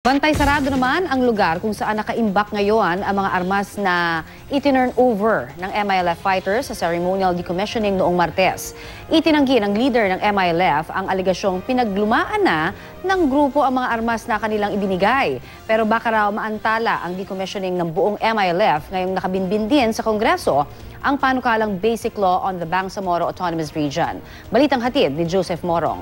Bantay sarado naman ang lugar kung saan nakaimbak ngayon ang mga armas na itinurn over ng MILF fighters sa ceremonial decommissioning noong Martes. Itinanggi ng leader ng MILF ang aligasyong pinaglumaan na ng grupo ang mga armas na kanilang ibinigay. Pero baka raw maantala ang decommissioning ng buong MILF ngayong nakabinbin din sa Kongreso ang panukalang Basic Law on the Bangsamoro Autonomous Region. Balitang hatid ni Joseph Morong.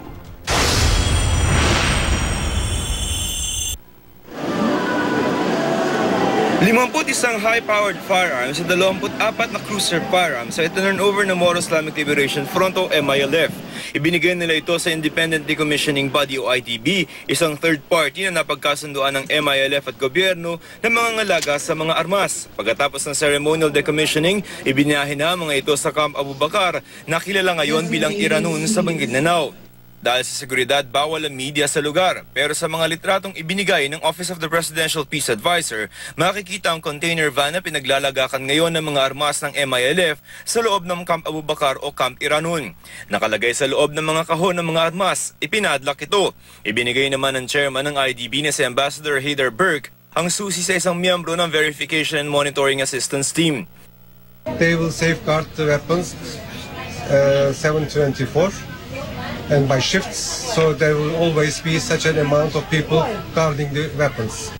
Isang high-powered firearms at 24 na cruiser firearms sa itinurn over ng Moro Islamic Liberation Front o MILF. Ibinigay nila ito sa Independent Decommissioning Body o IDB, isang third party na napagkasunduan ng MILF at gobyerno ng mga ngalaga sa mga armas. Pagkatapos ng ceremonial decommissioning, ibinahe na mga ito sa Camp Abu Bakar na kilala ngayon bilang Iranun sa Maguindanao. Dahil sa seguridad, bawal ang media sa lugar. Pero sa mga litratong ibinigay ng Office of the Presidential Peace Advisor, makikita ang container van na pinaglalagakan ngayon ng mga armas ng MILF sa loob ng Camp Abu Bakar o Camp Iranun. Nakalagay sa loob ng mga kahon ng mga armas, ipinadlock ito. Ibinigay naman ng chairman ng IDB na si Ambassador Haider Burke ang susi sa isang miyembro ng Verification and Monitoring Assistance Team. They will safeguard the weapons 724. And by shifts, so there will always be such an amount of people guarding the weapons.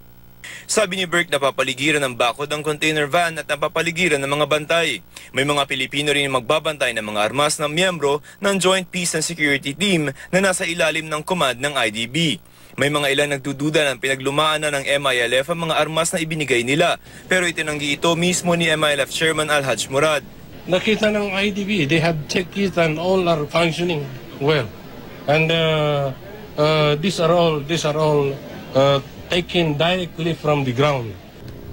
Sabi ni Burke, napapaligiran ng bakod ang container van at napapaligiran ng mga bantay. May mga Pilipino rin magbabantay ng mga armas ng miyembro ng Joint Peace and Security Team na nasa ilalim ng command ng IDB. May mga ilang nagdududa ng pinaglumaan na ng MILF ang mga armas na ibinigay nila, pero itinanggi ito mismo ni MILF Chairman Al-Haj Murad. Nakita ng IDB, they have checked it and all are functioning well. And these are all taken directly from the ground.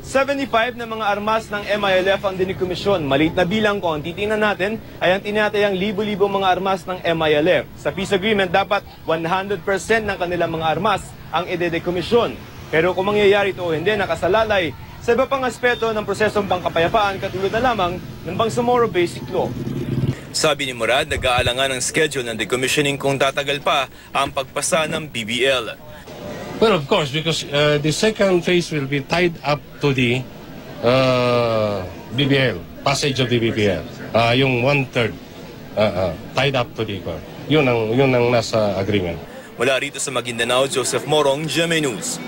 75 na mga armas ng MILF ang dinikomisyon. Maliit na bilang kung titingnan natin ay ang tinatayang libo-libo mga armas ng MILF. Sa peace agreement, dapat 100% ng kanilang mga armas ang ide-dekomisyon. Pero kung mangyayari ito o hindi, nakasalalay sa iba pang aspeto ng prosesong pangkapayapaan katulad na lamang ng Bangsamoro Basic Law. Sabi ni Murad, nag-aalangan ang schedule ng decommissioning kung tatagal pa ang pagpasa ng BBL. Well, of course, because the second phase will be tied up to the BBL, passage of the BBL. Yung one-third tied up to the core. Yun ang nasa agreement. Mula rito sa Maguindanao, Joseph Morong, GMA News.